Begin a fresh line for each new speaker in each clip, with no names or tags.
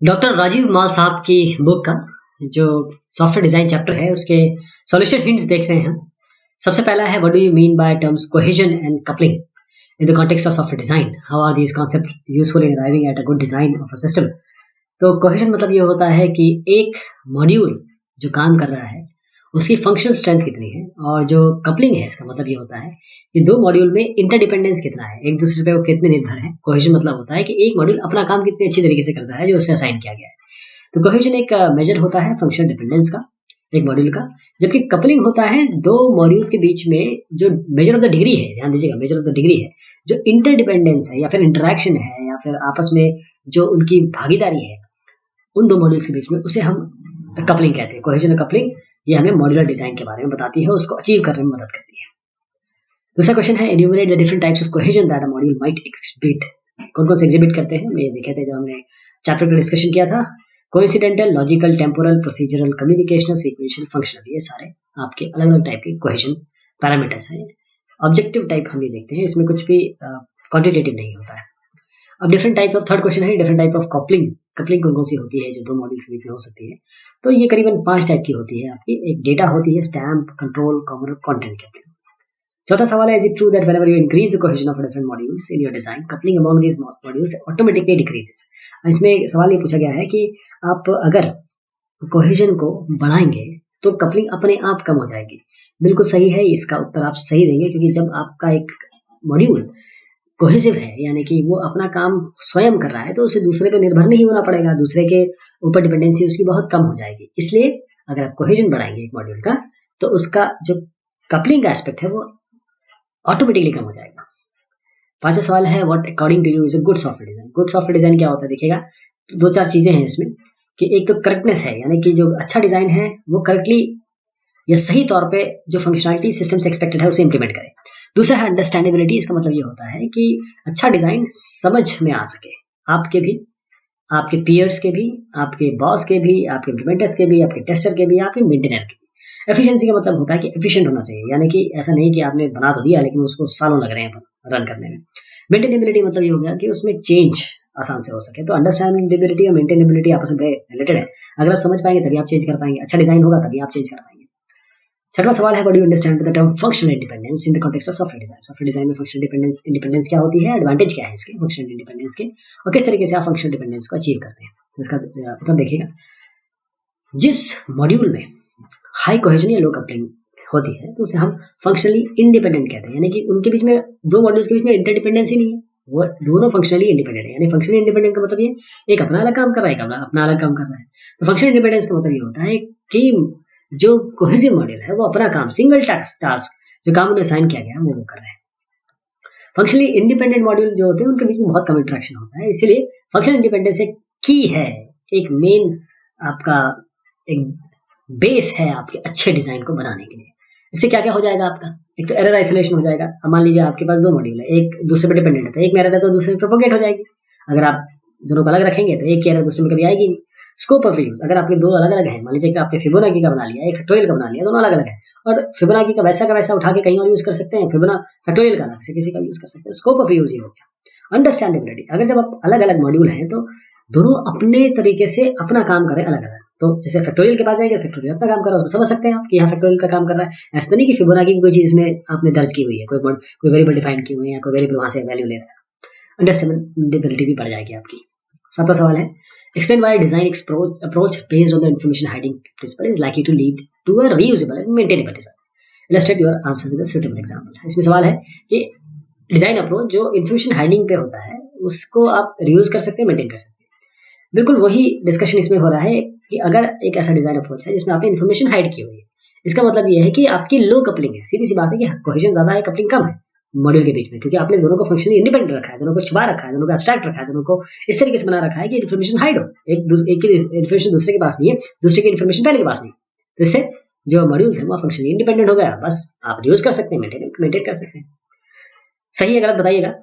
Doctor Rajiv माल साहब की book का जो सॉफ्टवेयर डिजाइन चैप्टर है उसके सॉल्यूशन हिंट्स देख रहे हैं हम। सबसे पहला है what do you mean by terms cohesion and coupling in the context of software design, how are these concept useful in arriving at a good design of a system. तो cohesion मतलब ये होता है कि एक मॉड्यूल जो काम कर रहा है उसकी फंक्शनल स्ट्रेंथ कितनी है, और जो कपलिंग है इसका मतलब ये होता है कि दो मॉड्यूल में इंटरडिपेंडेंस कितना है, एक दूसरे पे वो कितने निर्भर है। कोहेजन मतलब होता है कि एक मॉड्यूल अपना काम कितनी अच्छी तरीके से करता है जो उससे असाइन किया गया है। तो कोहेजन एक मेजर होता है फंक्शनल डिपेंडेंस का एक मॉड्यूल का, जबकि कपलिंग होता है दो मॉड्यूल्स के बीच में जो मेजर ऑफ द डिग्री है। ध्यान दीजिएगा, मेजर ऑफ द डिग्री है जो इंटरडिपेंडेंस है या फिर इंटरेक्शन है या फिर आपस में जो उनकी भागीदारी है उन दो मॉड्यूल्स के बीच में, उसे हम कपलिंग कहते हैं। कोहेजन और कपलिंग ये हमें मॉड्यूलर डिजाइन के बारे में बताती है, उसको अचीव करने में मदद करती है। दूसरा क्वेश्चन है enumerate the different types of cohesion that a module might exhibit. कौन कौन से एग्जिबिट करते हैं ये देखे थे जब हमने चैप्टर का डिस्कशन किया था। Coincidental, logical, temporal, procedural, communicational, sequential, functional, ये सारे आपके अलग अलग टाइप के कोहेजन पैरामीटर्स हैं। ऑब्जेक्टिव टाइप हम ये देखते हैं, इसमें कुछ भी क्वांटिटेटिव नहीं होता है। अब different type of third question है different type of coupling. Coupling कौन कौन सी होती है जो दो मॉड्यूल्स के बीच में हो सकती है। तो ये करीबन 5 टाइप की होती है आपकी। एक डेटा होती है, stamp, control, common, content coupling. चौथा सवाल है, is it true that whenever you increase the cohesion of different modules in your design, coupling among these modules automatically decreases. इसमें सवाल ये पूछा गया है कि आप अगर कोहेजन को बढ़ाएंगे तो कपलिंग अपने आप कम हो जाएगी। बिल्कुल सही है, इसका उत्तर आप सही देंगे, क्योंकि जब आपका एक मॉड्यूल कोहेसिव है यानी कि वो अपना काम स्वयं कर रहा है तो उसे दूसरे पर निर्भर नहीं होना पड़ेगा, दूसरे के ऊपर डिपेंडेंसी उसकी बहुत कम हो जाएगी। इसलिए अगर आप कोहेजन बढ़ाएंगे एक मॉड्यूल का तो उसका जो कपलिंग का एस्पेक्ट है वो ऑटोमेटिकली कम हो जाएगा। पांचवा सवाल है what according to you is a good software design. Good software design क्या होता है देखिएगा, तो 2-4 चीजें हैं इसमें कि एक तो करेक्टनेस है, यानी कि जो अच्छा डिजाइन है वो करेक्टली या सही तौर पे जो फंक्शनलिटी सिस्टम से एक्सपेक्टेड है उसे इंप्लीमेंट करे। दूसरा है अंडरस्टैंडेबिलिटी। इसका मतलब ये होता है कि अच्छा डिजाइन समझ में आ सके आपके भी, आपके पीयर्स के भी, आपके बॉस के भी, आपके इम्प्लीमेंटर्स के भी, आपके टेस्टर के भी, आपके मेंटेनर के भी। एफिशिएंसी का मतलब होता है कि एफिशिएंट होना चाहिए, यानी कि ऐसा नहीं कि आपने बना तो दिया लेकिन उसको सालों लग रहे हैं रन करने में। मेंटेनेबिलिटी मतलब ये हो गया कि उसमें चेंज आसान से हो सके। तो अंडरस्टैंडेबिलिटी और मेंटेनेबिलिटी आपस में रिलेटेड है। अगर आप समझ पाएंगे तभी आप चेंज कर पाएंगे, अच्छा डिजाइन होगा तभी आप चेंज कर पाएंगे। छठवां सवाल है what do you understand the term functional independence in the context of software design. Software design में फंक्शनल इंडिपेंडेंस क्या होती है, एडवांटेज क्या है इसके फंक्शनल इंडिपेंडेंस के, और किस तरीके से आप फंक्शनल इंडिपेंडेंस को अचीव करते हैं। इसका मतलब देखिएगा, जिस मॉड्यूल में हाई कोहेजन या लो कपलिंग होती है तो उसे हम फंक्शनली इंडिपेंडेंट कहते हैं, यानी कि उनके बीच में दो मॉड्यूल्स के बीच में इंटरडिपेंडेंसी नहीं है, वो दोनों फंक्शनली इंडिपेंडेंट है। यानी फंक्शनली इंडिपेंडेंट का मतलब ये एक अपना अलग काम कर रहा है, एक अपना अलग काम कर रहा है। तो फंक्शनल इंडिपेंडेंस का मतलब ये होता है कि जो कोहेसिव मॉड्यूल है वो अपना काम सिंगल टास्क जो काम उन्हें असाइन किया गया वो कर रहे हैं। फंक्शनली इंडिपेंडेंट मॉड्यूल जो होते हैं उनके बीच में बहुत कम इंटरेक्शन होता है, इसीलिए फंक्शनल इंडिपेंडेंस एक की है, एक मेन आपका एक बेस है आपके अच्छे डिजाइन को बनाने के लिए। इससे क्या क्या हो जाएगा आपका, एक तो एरर आइसोलेशन हो जाएगा। अब मान लीजिए आपके पास दो मॉड्यूल है, एक दूसरे पर डिपेंडेंट है, एक में एरर है तो दूसरे में प्रोपोगेट हो जाएगी। अगर आप दोनों को अलग रखेंगे तो एक की एरर दूसरे में कभी आएगी नहीं। स्कोप ऑफ यूज, अगर आपके दो अलग अलग है, मान लीजिए कि आपने फिबोनाची का बना लिया, एक फैक्टोरियल का बना लिया, दोनों अलग अलग है, और फिबोनाची का वैसा उठा के कहीं और यूज कर सकते हैं, फैक्टोरियल का अलग से किसी का यूज कर सकते हैं। स्कोप ऑफ यूज ये हो गया। अंडरस्टैंडेबिलिटी, अगर जब आप अलग अलग मॉड्यूल हैं तो दोनों अपने तरीके से अपना काम करें अलग अलग। तो जैसे फैक्टोरियल के पास जाएंगे, फैक्टोरियल अपना काम कर रहा है, उसको समझ सकते हैं आप कि यहाँ फैक्टोरियल का काम कर रहा है। ऐसा नहीं कि फिबोनाची की कोई चीज में आपने दर्ज की हुई है, कोई वेरिएबल डिफाइन की हुई है या कोई वेरिएबल वहां से वैल्यू ले रहा है। अंडरस्टैंडेबिलिटी भी बढ़ जाएगी आपकी। सातवां सवाल है explain why design approach based on the information hiding principle is likely to lead to a reusable and maintainable design. Illustrate your answer with a suitable example. इसमें सवाल है कि डिजाइन अप्रोच जो इन्फॉर्मेशन हाइडिंग पे होता है उसको आप रियूज कर सकते हैं, मेंटेन कर सकते हैं। बिल्कुल वही डिस्कशन इसमें हो रहा है कि अगर एक ऐसा डिजाइन अप्रोच है जिसमें आपने इन्फॉर्मेशन हाइड की हुई है, इसका मतलब ये है कि आपकी लो कपलिंग है। सीधी सी बात है कि कोहेजन ज्यादा है, कपलिंग कम है मॉड्यूल के बीच में, क्योंकि आपने दोनों को फंक्शनली इंडिपेंडेंट रखा है, दोनों को छुपा रखा है, दोनों को एब्स्ट्रैक्ट रखा है, दोनों को इस तरीके से बना रखा है कि इन्फॉर्मेशन हाइड हो, एक की इन्फॉर्मेशन दूसरे के पास नहीं है, दूसरे की इन्फॉर्मेशन पहले के पास नहीं। तो इससे जो मॉड्यूल्स है वो फंक्शनली इंडिपेंडेंट हो गया, बस आप यूज कर सकते हैं, मेंटेन कर सकते हैं। सही है गलत बताइएगा।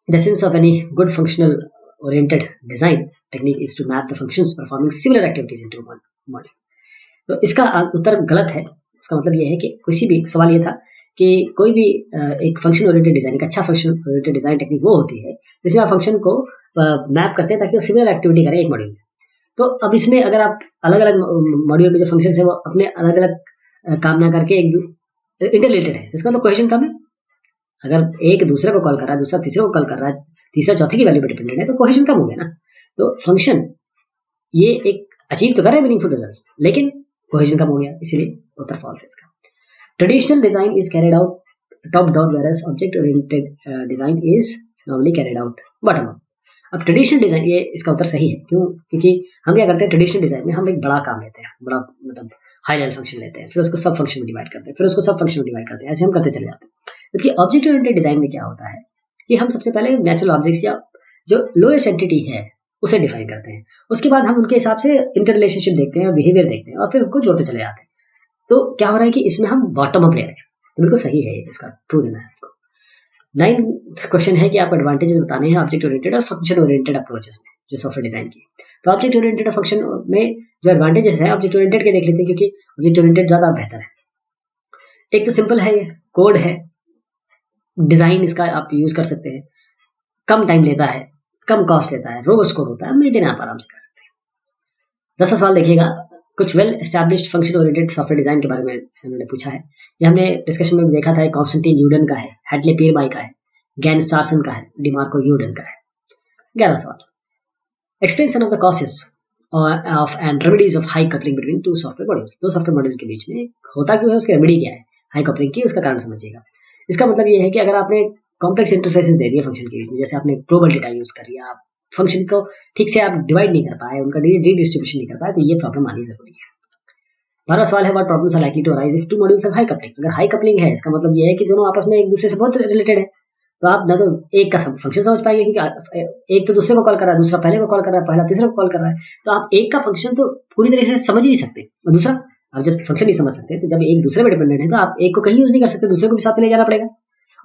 The essence of any good functional oriented design technique is to map the functions performing similar activities into one module. तो इसका उत्तर गलत है। इसका मतलब ये है कि किसी भी सवाल ये था कि कोई भी एक फंक्शन ओरिएंटेड डिजाइन, एक अच्छा फंक्शन ओरिएंटेड डिजाइन टेक्निक वो होती है जिसमें आप फंक्शन को मैप करते हैं ताकि वो सिमिलर एक्टिविटी करें एक मॉड्यूल में। तो अब इसमें अगर आप अलग अलग मॉड्यूल में जो फंक्शन है वो अपने अलग अलग काम ना करके एक इंटर रिलेटेड है, इसका मतलब कोहेजन कम है। अगर एक दूसरे को कॉल कर रहा है, दूसरा तीसरे को कॉल कर रहा है, तीसरा चौथे की वैल्यू पे डिपेंडेंट है, तो कोहेजन कम हो गया ना। तो फंक्शन ये एक अचीव तो कर रहा है मीनिंगफुल रिजल्ट, लेकिन कोहेजन कम हो गया, इसीलिए उत्तर फॉल्स है इसका। Traditional design is carried out top down, whereas object oriented design is normally carried out bottom up. अब ट्रेडिशनल डिजाइन, ये इसका उत्तर सही है, क्यों? क्योंकि हम क्या करते हैं ट्रेडिशनल डिजाइन में, हम एक बड़ा काम लेते हैं, बड़ा मतलब हाई लेवल फंक्शन लेते हैं, फिर उसको सब फंक्शन में डिवाइड करते हैं, फिर उसको सब फंक्शन में डिवाइड करते हैं, ऐसे हम करते चले जाते हैं। जबकि ऑब्जेक्ट ओरिएंटेड डिजाइन में क्या होता है कि हम सबसे पहले नेचुरल ऑब्जेक्ट्स या जो लोएस्ट एंटिटी है उसे डिफाइन करते हैं, उसके बाद हम उनके हिसाब से इंटर रिलेशनशिप देखते हैं, बिहेवियर देखते हैं, और फिर उनको जोड़ते चले जाते हैं। तो क्या हो रहा है कि इसमें हम बॉटम अप ले रहे हैं, तो बिल्कुल सही है, इसका ट्रू देना है आपको। 9th क्वेश्चन है कि आपको एडवांटेजेस बताने हैं ऑब्जेक्ट ओरिएंटेड और फंक्शन ओरिएंटेड अप्रोचेस में जो सॉफ्टवेयर डिजाइन की। तो ऑब्जेक्ट ओरिएंटेड और फंक्शन में जो एडवांटेजेस है, ऑब्जेक्ट ओरिएंटेड के देख लेते हैं, क्योंकि ऑब्जेक्ट ओरिएंटेड ज्यादा बेहतर है। एक तो सिंपल है, ये कोड है, डिजाइन इसका आप यूज कर सकते हैं, कम टाइम लेता है, कम कॉस्ट लेता है, रोबस्ट कोड होता है, मेंटेन आप आराम से कर सकते हैं। 10 सवाल देखिएगा, कुछ well established function oriented software design के बारे में हमने पूछा है। ये हमने डिस्कशन में देखा था, कॉन्स्टेंटिन यूडन का है, हैडले पियरबाई का है, गैन स्टारसन का है, डिमार्को यूडन का है। 11 सवाल, explain some of the causes of and remedies of high coupling between two software modules. दो सॉफ्टवेयर मॉड्यूल के बीच में होता क्यों है, उसकी रेमेडी क्या है हाई कपलिंग की, उसका कारण समझिएगा। इसका मतलब ये है कि अगर आपने कॉम्प्लेक्स इंटरफेसेस दे दिए फंक्शन के बीच में, जैसे आपने ग्लोबल डेटा यूज कर लिया, आप फंक्शन को ठीक से आप डिवाइड नहीं कर पाए, उनका रीडिस्ट्रीब्यूशन नहीं कर पाए, तो ये प्रॉब्लम आनी जरूरी है। 12 सवाल है, what problems are likely to arise if two modules have high coupling. अगर हाई कपलिंग है, इसका मतलब ये है कि दोनों आपस में एक दूसरे से बहुत रिलेटेड है, तो आप ना तो एक का फंक्शन समझ पाएंगे, क्योंकि एक तो दूसरे को कॉल कर रहा है, दूसरा पहले को कॉल कर रहा है, पहला तीसरे को कॉल कर रहा है, तो आप एक का फंक्शन तो पूरी तरह से समझ ही नहीं सकते, और दूसरा आप जब फंक्शन नहीं समझ सकते, तो जब एक दूसरे पर डिपेंडेंट है, तो आप एक को कहीं यूज नहीं कर सकते, दूसरे को भी साथ में ले जाना पड़ेगा,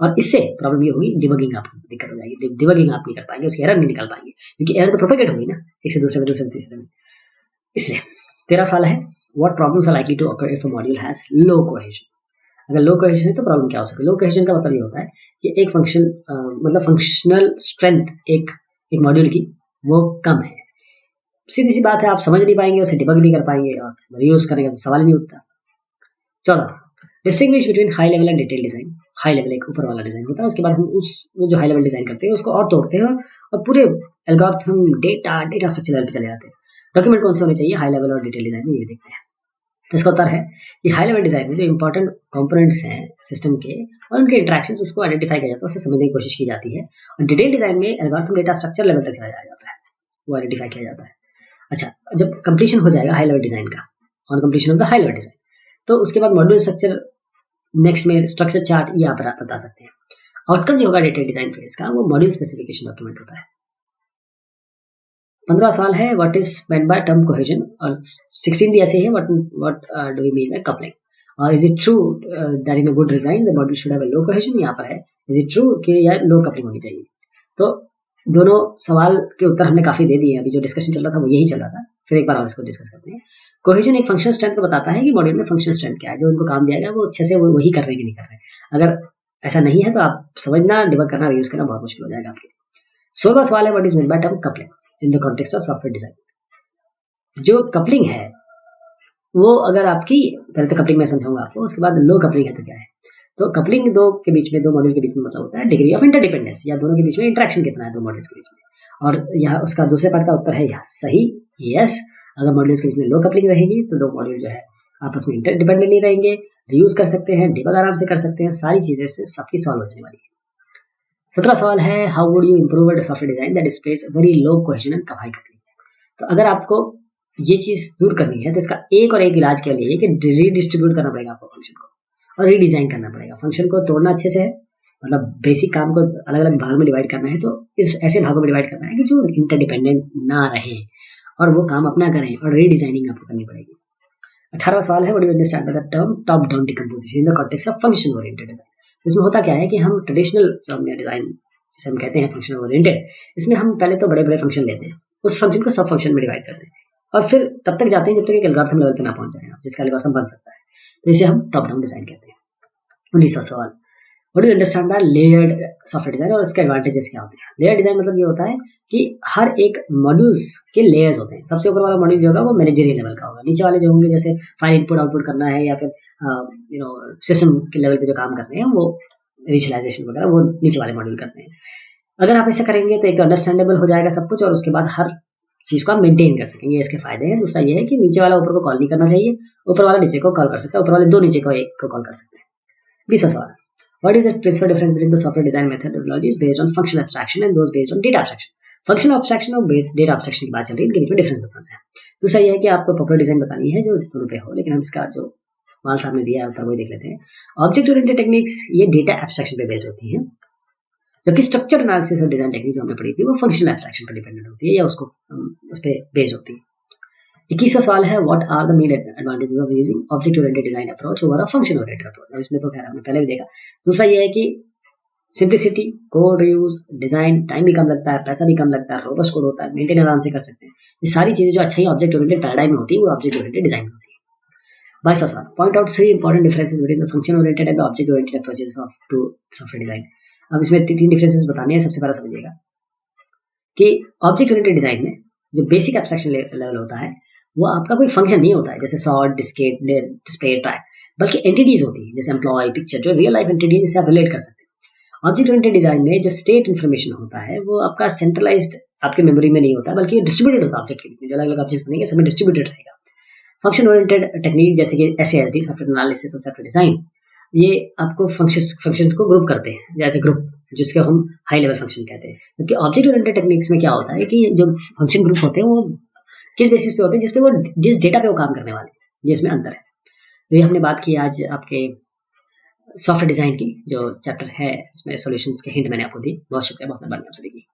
और इससे प्रॉब्लम ये होगी, डिबगिंग आपको दिक्कत हो जाएगी, डिबगिंग आप नहीं कर पाएंगे, उसकी एरर नहीं निकाल पाएंगे, क्योंकि एरर तो प्रोपेगेट होगी ना एक से दूसरे में, दूसरे में तीसरे में। इसलिए 13 साल है, what problems are likely to occur if a module has low cohesion. अगर लो कोहेजन है तो प्रॉब्लम क्या हो सकती है? लो कोहेजन का मतलब ये होता है कि एक फंक्शन मतलब फंक्शनल स्ट्रेंथ एक मॉड्यूल की वो कम है, सीधी सी बात है, आप समझ नहीं पाएंगे, उसे डिबग नहीं कर पाएंगे, और यूज करने का सवाल नहीं उठता। 14, distinguish between high level and detail design. High level एक ऊपर वाला डिजाइन होता है, उसके बाद हम वो जो हाई लेवल डिजाइन करते हैं उसको और तोड़ते हैं, और पूरे एल्गोरिथम डेटा स्ट्रक्चर लेवल पे चले जाते हैं। डॉक्यूमेंट कौन से होने चाहिए हाई लेवल और डिटेल डिजाइन में, ये देखते हैं। इसका उत्तर है कि हाई लेवल डिजाइन में जो इंपॉर्टेंट कंपोनेंट्स हैं सिस्टम के और उनके इंटरेक्शंस, उसको आइडेंटिफाई किया जाता है, उसे समझने की कोशिश की जाती है, और डिटेल डिजाइन में एल्गोरिथम डेटा स्ट्रक्चर लेवल तक चला जाता है, वो आइडेंटिफाई किया जाता है। अच्छा, जब कंप्लीशन हो जाएगा हाई लेवल डिजाइन का, on completion of the high level design, तो उसके बाद मॉड्यूल स्ट्रक्चर, नेक्स्ट में स्ट्रक्चर चार्ट, ये आप बता सकते हैं। आउटकम जो होगा डिटेल डिजाइन फेज का, वो मॉड्यूल स्पेसिफिकेशन डॉक्यूमेंट होता है। 15 सवाल है, what is meant by term cohesion, और 16 भी ऐसे ही है, what do you mean by coupling, और is it true that in a good design the module should have a low cohesion. यहाँ पर है इज इट ट्रू कि यार लो कपलिंग होनी चाहिए। तो दोनों सवाल के उत्तर हमने काफी दे दिए, अभी जो डिस्कशन चल रहा था वो यही चल रहा था, फिर एक बार और इसको डिस्कस करते हैं। कोहेजन एक फंक्शन स्ट्रेंथ को बताता है कि मॉड्यूल में फंक्शन स्ट्रेंथ क्या है, जो उनको काम दिया गया वो अच्छे से वो वही कर रहे हैं कि नहीं कर रहे हैं। अगर ऐसा नहीं है तो आप समझना, डिबग करना, यूज करना बहुत मुश्किल हो जाएगा आपके। 16वां सवाल है, what is meant by term coupling in the context of software design. जो कपलिंग है वो अगर आपकी, पहले तो कपलिंग में समझाऊंगा आपको, उसके बाद लो कपलिंग है तो क्या है। तो कपलिंग दो के बीच में, दो मॉड्यूल के बीच में मतलब होता है डिग्री ऑफ इंटरडिपेंडेंस, या दोनों के बीच में इंटरेक्शन कितना है दो मॉड्यूल्स के बीच में। और यहाँ उसका दूसरे पार्ट का उत्तर है यहाँ सही, यस। अगर मॉड्यूल्स के बीच में लो कपलिंग रहेगी तो दो मॉड्यूल जो है आपस में इंटरडिपेंडेंट नहीं रहेंगे, यूज कर सकते हैं, डिबग आराम से कर सकते हैं, सारी चीजें से सबकी सॉल्व होने वाली है। 17 सवाल है, how would you improve a software design that displace very low cohesion and high coupling. तो अगर आपको ये चीज दूर करनी है तो इसका एक और एक इलाज के लिए कि रीडिस्ट्रीब्यूट करना पड़ेगा आपको फंक्शन को, और रीडिजाइन करना पड़ेगा। फंक्शन को तोड़ना अच्छे से है, मतलब बेसिक काम को अलग अलग भाग में डिवाइड करना है, तो इस ऐसे भागों में डिवाइड करना है कि जो इंटरडिपेंडेंट ना रहे और वो काम अपना करें, और रीडिजाइनिंग आपको करनी पड़ेगी। 18वां सवाल है, what do you understand by the term top down decomposition in the context of function oriented design. इसमें होता क्या है कि हम ट्रेडिशनल जो हमने डिजाइन जिसे हम कहते हैं फंक्शन ओरिएंटेड, इसमें हम पहले तो बड़े बड़े फंक्शन लेते हैं, उस फंक्शन को सब फंक्शन में डिवाइड करते हैं, और फिर तब तक जाते हैं जब तक एक एल्गोरिथम लेवल पे ना पहुंच जाए जिसका एल्गोरिथम बन सकता है, तो इसे हम टॉप डाउन डिजाइन कहते हैं। 19वां सवाल, what do understand by layered software design और उसके एडवांटेजेस क्या होते हैं? लेयर डिजाइन मतलब ये होता है कि हर एक मॉड्यूल्स के लेयर्स होते हैं। सबसे ऊपर वाला मॉड्यूल जो होगा वो मैनेजरियल लेवल का होगा। नीचे वाले जो होंगे जैसे फाइल इनपुट आउटपुट करना है या फिर सिस्टम के लेवल पे जो काम करने हैं वो इनिशियलाइजेशन वगैरह वो नीचे वाले मॉड्यूल करते हैं। अगर आप ऐसा करेंगे तो एक अंडरस्टैंडेबल हो जाएगा सब कुछ और उसके बाद हर चीज को आप मेंटेन कर सकेंगे। इसके फायदे हैं। दूसरा ये है कि नीचे वाला ऊपर को कॉल नहीं करना चाहिए, ऊपर वाला नीचे को कॉल कर सकता है, ऊपर वाले दो नीचे को एक को कॉल कर सकते हैं। 20वां सवाल, what is the principal difference between the software design methodologies based on functional abstraction and those based on data abstraction? Functional abstraction और डेटा एब्स्ट्रैक्शन की बात चल रही है, इनके बीच में डिफरेंस बताना है। दूसरा ये है कि आपको प्रॉपर डिजाइन बतानी है जो दोनों पे हो, लेकिन हम इसका जो माल सामने दिया है ऊपर वही देख लेते हैं। ऑब्जेक्ट ओरिएंटेड टेक्निक्स ये डेटा एब्स्ट्रैक्शन पे बेस्ड होती है, जबकि स्ट्रक्चर एनालिसिस और डिजाइन टेक्निक जो हमने पढ़ी थी वो फंक्शनल एब्स्ट्रैक्शन पर डिपेंडेंट होती है या उसको उस पर बेस्ड होती है। 21वां सवाल है, what are the main advantages of using object oriented design approach over a function oriented approach? इसमें तो खैर हमने पहले भी देखा। दूसरा ये है कि simplicity, code reuse, design, time भी कम लगता है, पैसा भी कम लगता है, रोबस्ट कोड होता है, मेंटेन आराम से कर सकते हैं। ये सारी चीजें जो अच्छा ही ऑब्जेक्ट ओरिएंटेड पैराडाइम में होती है वो ऑब्जेक्ट ओरिएंटेड डिजाइन में होती है। 22वां सवाल, point out 3 important differences between the function oriented and the object oriented approaches of to software design. अब इसमें तीन डिफरेंसेस बताने हैं। सबसे पहला समझिएगा कि ऑब्जेक्ट ओरिएंटेड डिजाइन में जो बेसिक एब्स्ट्रैक्शन लेवल होता है वो आपका कोई फंक्शन नहीं होता है जैसे सॉर्ट, डिस्केट, डिस्प्ले, ट्रैक, बल्कि एंटिटीज होती है जैसे एम्प्लॉय, पिक्चर, जो रियल लाइफ एंटिटी जिससे आप रिलेट कर सकते हैं। ऑब्जेक्ट ओरिएंटेड डिजाइन में जो स्टेट इन्फॉर्मेशन होता है वो आपका सेंट्रलाइज्ड आपके मेमोरी में नहीं होता बल्कि डिस्ट्रीब्यूटेड होता है ऑब्जेक्ट के बीच में। जो अलग अलग ऑब्जेक्ट्स बनेंगे सब में डिस्ट्रीब्यूटेड रहेगा। फंक्शन ओरिएंटेड टेक्निक जैसे कि SASD, सॉफ्टवेयर एनालिसिस और सॉफ्टवेयर डिजाइन, ये आपको फंक्शंस को ग्रुप करते हैं जैसे ग्रुप, जिसके हम हाई लेवल फंक्शन कहते हैं। क्योंकि ऑब्जेक्ट ओरिएंटेड टेक्निक्स में क्या होता है कि जो फंक्शन ग्रुप होते हैं वो किस बेसिस पे होते हैं, जिसपे वो जिस डेटा पे वो काम करने वाले हैं, ये इसमें अंतर है। तो ये हमने बात की आज आपके सॉफ्टवेयर डिजाइन की जो चैप्टर है, इसमें सॉल्यूशंस के हिंट मैंने आपको दी। बहुत शुक्रिया, बहुत मेहरबानी आप सभी की।